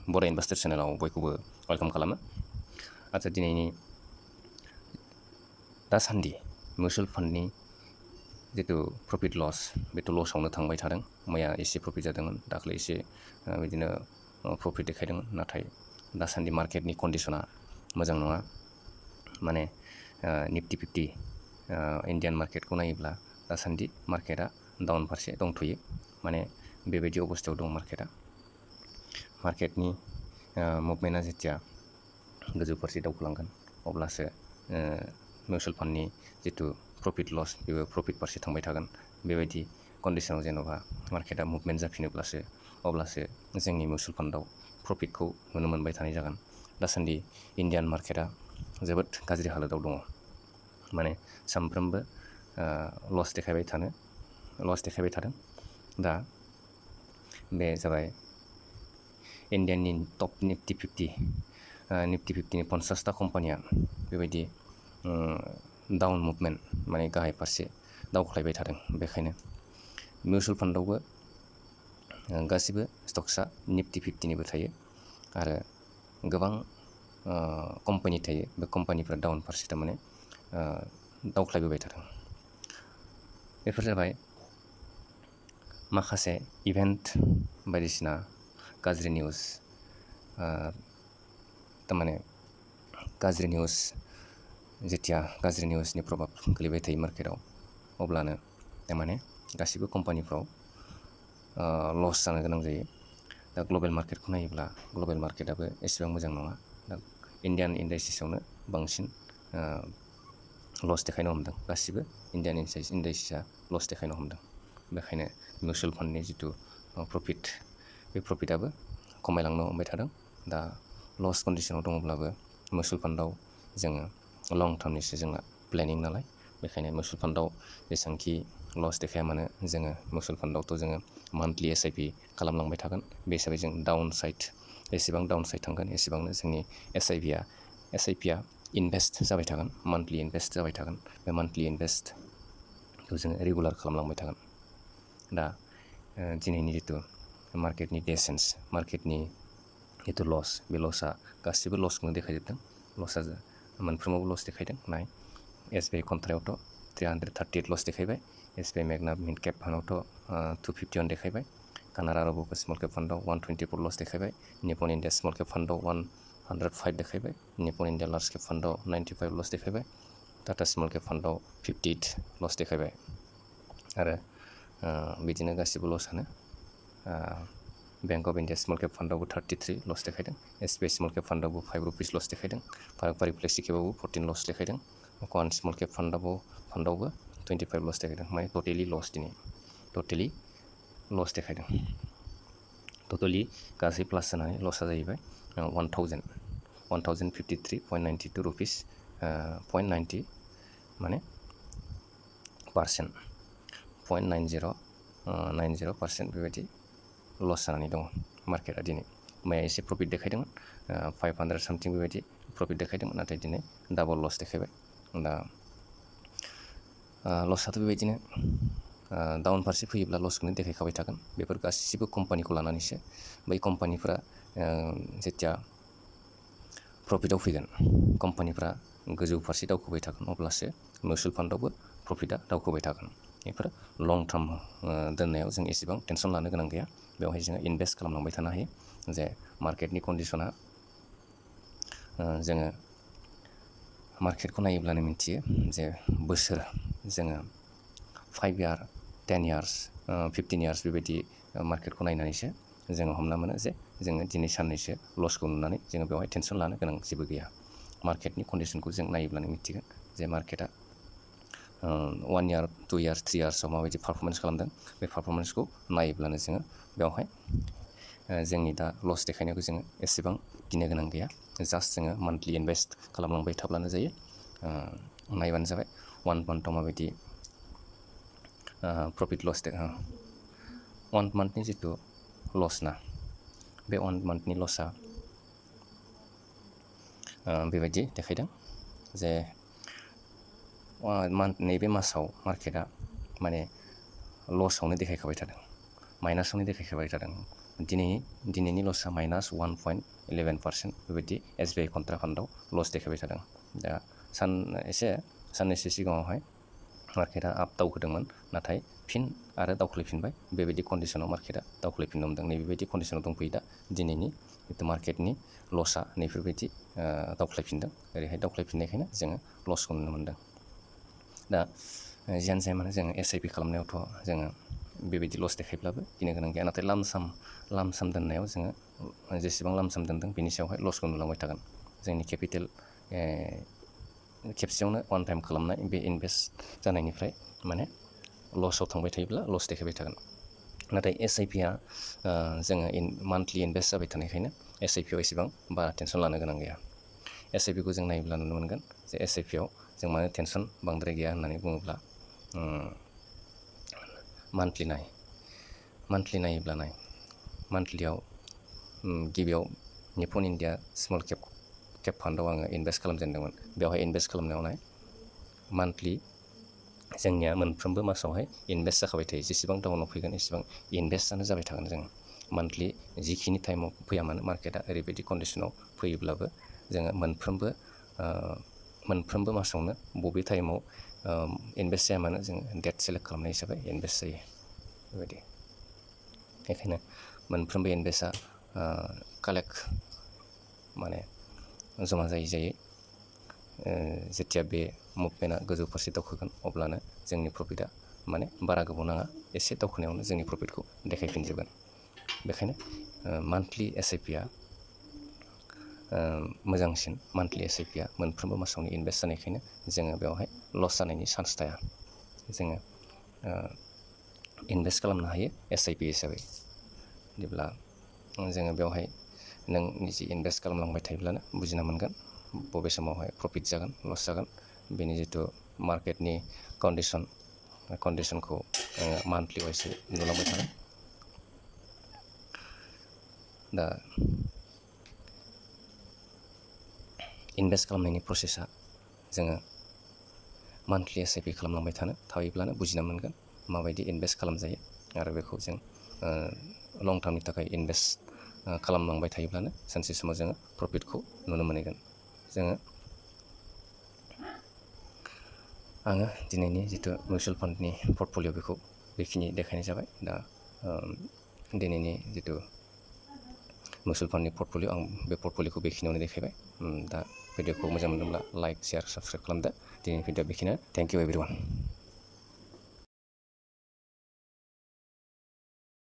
बर' investor चेनेलाव बयखौबो welcome खालामो। आच्चा दिनैनि दासान्दि मिउचुवेल फान्डनि जितु प्रफिट लस बेथ' लसावनो थांबाय थादों। मैया एसे प्रफिट जादोंमोन, दाख्लै एसे बिदिनो प्रफिट देखायदोंमोन। नाथाय दासान्दि मार्केटनि कन्डिसना मोजां नङा। माने निफ्टि 50 इण्डियान मार्केटखौ नायोब्ला दासान्दि मार्केटआ डाउन फारसे दंथ'यो। माने बेबायदि अबस्थायाव दं मार्केटआ। मार्केटनि मुभमेन्टआ जेथिया गोजौ फारसे दावखोलांगोन अब्लासो मिउचुवेल फान्डनि जितु प्रफिट लस बेबो प्रफिट फारसे थांबाय थागोन। बेबायदि कन्डिसनाव जेन'बा मार्केटआ मुभमेन्ट जाफिनोब्लासो अब्लासो जोंनि मिउचुवेल फान्डआव प्रफिटखौ नुनो मोनबाय थानाय जागोन। दासान्दि इण्डियान मार्केटआ जोबोद गाज्रि हालोदाव दङ। माने सानफ्रोमबो लस देखायबाय थादों। दा बे जाबाय इण्डियाननि टप निफ्टि 50नि 50टा कम्पानिया बेबायदि डाउन मुभमेन्ट माने गाहाय फारसे दावख्लायबाय थादों। बेखायनो मिउचुवेल फान्डआवबो गासिबो स्टक्सआ निफ्टि 50निबो थायो आरो गोबां कम्पानि थायो। बे कम्पानिफ्रा डाउन फारसे थारमाने दावख्लायबोबाय थादों। बेफोर जाबाय माखासे इभेन्ट बायदिसिना गाज्रि निउस, थारमाने गाज्रि निउस जेथिया गाज्रि निउसनि प्रभाब गोलैबाय थायो मार्केटआव, अब्लानो थारमाने गासिबो कम्पानिफ्राव लस जानो गोनां जायो। दा ग्लबेल मार्केटखौ नायोब्ला ग्लबेल मार्केटआबो एसेबां मोजां नङा। दा इण्डियान इन्डास्ट्रिसावनो बांसिन लस देखायनो हमदों। गासिबो इण्डियान इन्डास्ट्रिसा लस देखायनो हमदों। बेखायनो मिउचुवेल फान्डनि जितु प्रफिट बे प्रफिटआबो खमायलांनो हमबाय थादों। दा लस कन्डिसनाव दङब्लाबो मिउचुवेल फान्डआव जोङो लं टार्मनिसो जोंना प्लेनिं नालाय, बेखायनो मिउचुवेल फान्डआव जेसेबांखि लस देखाया मानो जोङो मिउचुवेल फान्डआवथ' जोङो मान्थलि SIP खालामलांबाय थागोन। बे हिसाबै जों एसेबां डाउन साइड थांगोन एसेबांनो जोंनि SIPआ इनभेस्ट जाबाय थागोन, मान्थलि इनभेस्ट जाबाय थागोन। बे मान्थलि इनभेस्टखौ जोङो रेगुलार खालामलांबाय थागोन। दा दिनैनि जितु मार्केटनि डेसेन्स, मार्केटनि जितु लस, बे लसआ गासिबो लसखौनो देखायजोबदों। लसआ मोनफ्रोमावबो लस देखायदों। नाय SBI कन्ट्रायावथ' 338 लस देखायबाय। SBI मेगना मिड केप फान्डआवथ' 251 देखायबाय। कानारा रब'को स्मल केप फान्डआव 124 लस देखायबाय। निप्पन इण्डिया स्मल केप फान्डआव 105 देखायबाय। निप्पन इण्डिया लार्ज केप फान्डआव 95 लस देखायबाय। टाटा स्मल केप फान्डआव 58 लस देखायबाय। आरो बिदिनो गासिबो लसआनो। Bank of India small cap फान्डआवबो 33 लस देखायदों। SBI स्मल केप फान्डआवबो 5 रुपिस लस देखायदों। फारि फ्लेक्सि केपआवबो 14 लस देखायदों। क'आन स्मल केप फान्डआवबो 25 लस देखायदों। माने टटेलि लस दिनै लस देखायदों। टटेलि गासै प्लास जानानै लसआ जाहैबाय 1053.92 रुपिस 0.90 माने %, 0.90% बेबायदि लस जानानै दङ मार्केटआ दिनै। मैया एसे प्रफिट देखायदोंमोन, 500 सामथिं बेबायदि प्रफिट देखायदोंमोन। नाथाय दिनै डाबल लस देखायबाय। दा लसआथ' बेबायदिनो डाउन फारसे फैयोब्ला लसखौनो देखायखाबाय थागोन। बेफोर गासिबो कम्पानिखौ लानानैसो। बै कम्पानिफ्रा जेथिया प्रफिटआव फैगोन, कम्पानिफ्रा गोजौ फारसे दावखोबाय थागोन, अब्लासो मिउचुवेल फान्डआवबो प्रफिटआ दावखोबाय थागोन। बेफोर लं टार्म दोननायाव जों एसेबां टेनसन लानो गोनां गैया। बेवहाय जोङो इनभेस्ट खालामलांबाय थानो हायो। जे मार्केटनि कन्डिसना जोङो मार्केटखौ नायोब्लानो मिथियो जे बोसोर जोङो 5 इयार, 10 इयार्स, 15 इयार्स बेबायदि मार्केटखौ नायनानैसो जोङो हमना मोनो जे जोङो दिनै साननैसो लसखौ नुनानै जोङो बेवहाय टेनसन लानो गोनां जेबो गैया। मार्केटनि कन्डिसनखौ जों नायोब्लानो मिथिगोन जे मार्केटआ 1 इयार, 2 इयार्स, 3 इयार्सआव माबायदि पारफरमेन्स खालामदों। बे पारफरमेन्सखौ नायोब्लानो जोङो बेवहाय जोंनि दा लस देखायनायखौ जोङो एसेबां गिनो गोनां गैया। जास्ट जोङो मान्थलि इनभेस्ट खालामलांबाय थाब्लानो जायो। नायबानो जाबाय 1 मान्थआव माबायदि प्रफिट लस 1 मान्थनि जितु लस ना, बे 1 मान्थनि लसआ बेबायदि देखायदों जे नैबे मासाव मार्केटआ माने लसआवनो देखायखाबाय थादों, माइनासावनो देखायखाबाय थादों। दिनैनि लसआ -1.11% बेबायदि SBI कन्ट्रा फान्डआव लस देखायबाय थादों। दा साननैसो सिगाङावहाय मार्केटआ आप दावखोदोंमोन, नाथाय फिन आरो दावख्लायफिनबाय। बेबायदि कन्डिसनाव मार्केटआ दावख्लायफिननो हमदों। नैबेबायदि कन्डिसनाव दंफैयो दा दिनैनि जितु मार्केटनि लसआ नैफोरबायदि दावख्लायफिनदों। ओरैहाय दावख्लायफिननायखायनो जोङो लसखौ नुनो मोनदों। दा जियानो जाया मानो जोङो SIP खालामनायावथ' जोङो बेबायदि लस देखायब्लाबो गिनो गोनां गैया। नाथाय लामसाम दोननायाव जोङो जेसेबां लामसाम दोनदों बेनि सायावहाय लसखौ नुलांबाय थागोन। जोंनि केपिटेल खेबसेयावनो वान टाइम खालामनाय बे इनभेस्ट जानायनिफ्राय माने लसआव थांबाय थायोब्ला लस देखायबाय थागोन। नाथाय SIPआ जोङो मान्थलि इनभेस्ट जाबाय थानायखायनो SIPआव एसेबां बारा टेनसन लानो गोनां गैया। SIPखौ जों नायोब्ला नुनो मोनगोन जे SIPआव जों मानो टेनसन बांद्राय गैया होननानै बुङोब्ला मान्थलियाव गिबियाव निप्पन इन्डिया स्मल केप फान्डआव आङो इनभेस्ट खालामजेनदोंमोन। बेवहाय इनभेस्ट खालामनायावहाय मान्थलि जोंनिया मोनफ्रोमबो मासावहाय इनभेस्ट जाखाबाय थायो। जेसेबां डाउनाव फैगोन एसेबां इनभेस्टआनो जाबाय थागोन। जों मान्थलि जिखिनि टाइमाव फैया मानो मार्केटआ ओरैबायदि कन्डिसनाव फैयोब्लाबो जोङो मोनफ्रोमबो मासावनो बबे टाइमाव इनभेस्ट जाया मानो जोङो डेट सेलेक्ट खालामनाय हिसाबै इनभेस्ट जायो। बेबायदि बेखायनो मोनफ्रोमबो इनभेस्टआ माने जमा जायै जेथिया बे मुभमेन्टआ गोजौ फारसे दावखोगोन अब्लानो जोंनि प्रफिटआ माने बारा गोबाव नाङा, एसे दावखोनायावनो जोंनि प्रफिटखौ देखायफिनजोबगोन। बेखायनो मान्थलि SIPआ मोजांसिन। मान्थलि SIPआ मोनफ्रोमबो मासावनो इनभेस्ट जानायखायनो जोङो बेवहाय लस जानायनि चान्स थाया। जोङो इनभेस्ट खालामनो हायो SIP हिसाबै। जेब्ला जोङो बेवहाय नों निजे इनभेस्ट खालामलांबाय थायोब्लानो बुजिना मोनगोन बबे समावहाय प्रफिट जागोन, लस जागोन। बेनि जितु मार्केटनि कन्डिसनखौ मान्थलि वाइसै नुलांबाय थागोन। दा इनभेस्ट खालामनायनि प्रसेसा जोङो मान्थलि SIP खालामलांबाय थायोब्लानो बुजिना मोनगोन माबायदि इनभेस्ट खालामजायो। आरो बेखौ जों लं टार्मनि थाखाय इनभेस्ट खालामलांबाय थायोब्लानो सानसे समाव जोङो प्रफिटखौ नुनो मोनहैगोन। आङो दिनैनि जितु मिउचुवेल फान्डनि पर्टफलिय' बेखौ बेखिनि देखायनाय जाबाय। दा दिनैनि जितु मिउचुवेल फान्डनि पर्टफलिय' आं बे पर्टफलिय'खौ बेखिनियावनो देखायबाय। दा भिडिअ'खौ मोजां मोनदोंब्ला लाइक, शेयार, साबस्क्राइब खालामदो। दिनैनि भिडिअ' बेखिनियानो। Thank you everyone.